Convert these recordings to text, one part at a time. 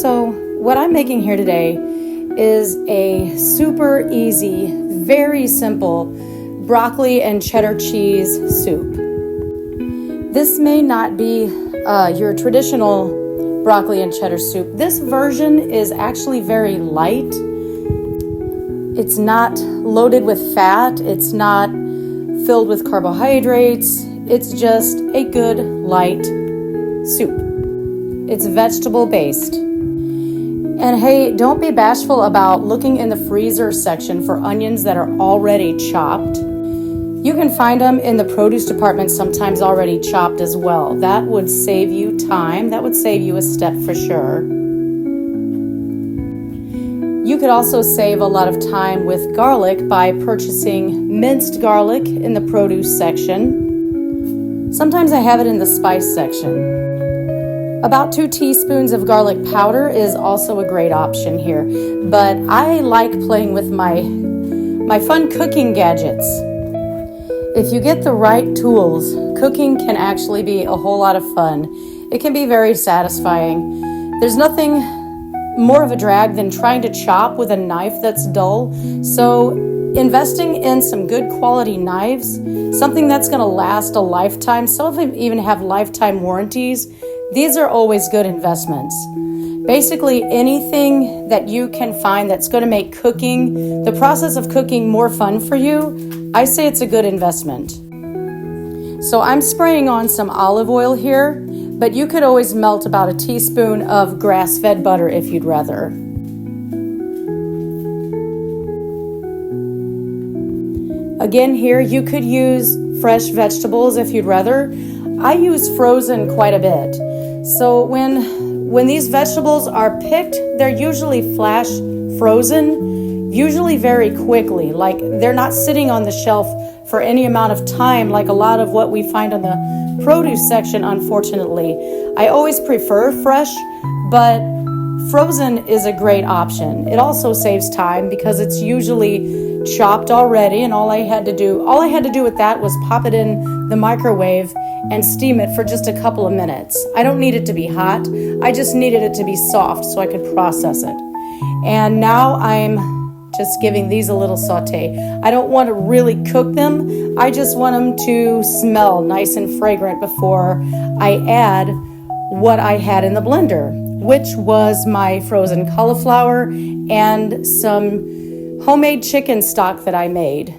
So what I'm making here today is a super easy, very simple broccoli and cheddar cheese soup. This may not be your traditional broccoli and cheddar soup. This version is actually very light. It's not loaded with fat. It's not filled with carbohydrates. It's just a good light soup. It's vegetable based. And hey, don't be bashful about looking in the freezer section for onions that are already chopped. You can find them in the produce department sometimes already chopped as well. That would save you time. That would save you a step for sure. You could also save a lot of time with garlic by purchasing minced garlic in the produce section. Sometimes I have it in the spice section. About 2 teaspoons of garlic powder is also a great option here, but I like playing with my fun cooking gadgets. If you get the right tools, cooking can actually be a whole lot of fun. It can be very satisfying. There's nothing more of a drag than trying to chop with a knife that's dull, so investing in some good quality knives, something that's going to last a lifetime, some of them even have lifetime warranties. These are always good investments. Basically, anything that you can find that's going to make cooking, the process of cooking, more fun for you, I say it's a good investment. So I'm spraying on some olive oil here, but you could always melt about a teaspoon of grass-fed butter if you'd rather. Again, here you could use fresh vegetables if you'd rather. I use frozen quite a bit. So when these vegetables are picked, they're usually flash frozen, usually very quickly. Like they're not sitting on the shelf for any amount of time like a lot of what we find on the produce section, unfortunately. I always prefer fresh, but frozen is a great option. It also saves time because it's usually chopped already, and all I had to do with that was pop it in the microwave and steam it for just a couple of minutes. I don't need it to be hot. I just needed it to be soft so I could process it. And now I'm just giving these a little saute. I don't want to really cook them. I just want them to smell nice and fragrant before I add what I had in the blender, which was my frozen cauliflower and some homemade chicken stock that I made.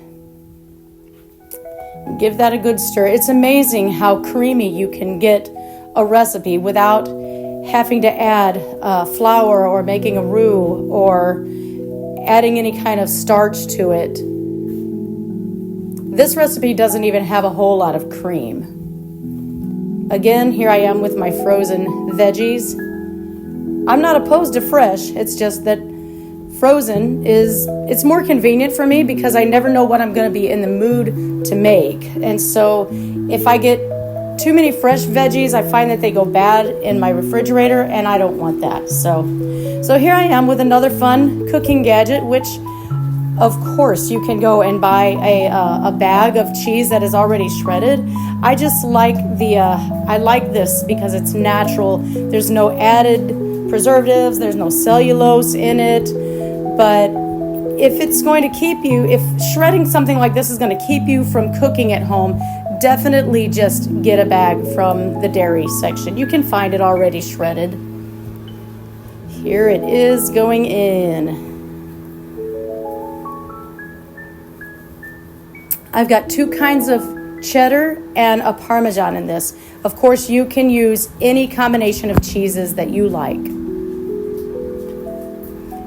Give that a good stir. It's amazing how creamy you can get a recipe without having to add flour or making a roux or adding any kind of starch to it. This recipe doesn't even have a whole lot of cream. Again, here I am with my frozen veggies. I'm not opposed to fresh. It's just that frozen it's more convenient for me because I never know what I'm going to be in the mood to make. And so if I get too many fresh veggies, I find that they go bad in my refrigerator, and I don't want that. So here I am with another fun cooking gadget, which of course you can go and buy a bag of cheese that is already shredded. I just like I like this because it's natural. There's no added preservatives, there's no cellulose in it. But if shredding something like this is going to keep you from cooking at home, definitely just get a bag from the dairy section. You can find it already shredded. Here it is going in. I've got 2 kinds of cheddar and a Parmesan in this. Of course, you can use any combination of cheeses that you like.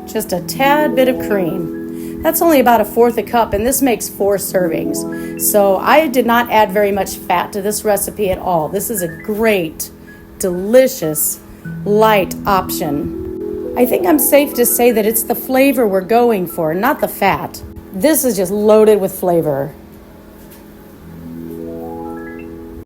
Just a tad bit of cream. That's only about 1/4 cup, and this makes 4 servings. So I did not add very much fat to this recipe at all. This is a great, delicious, light option. I think I'm safe to say that it's the flavor we're going for, not the fat. This is just loaded with flavor.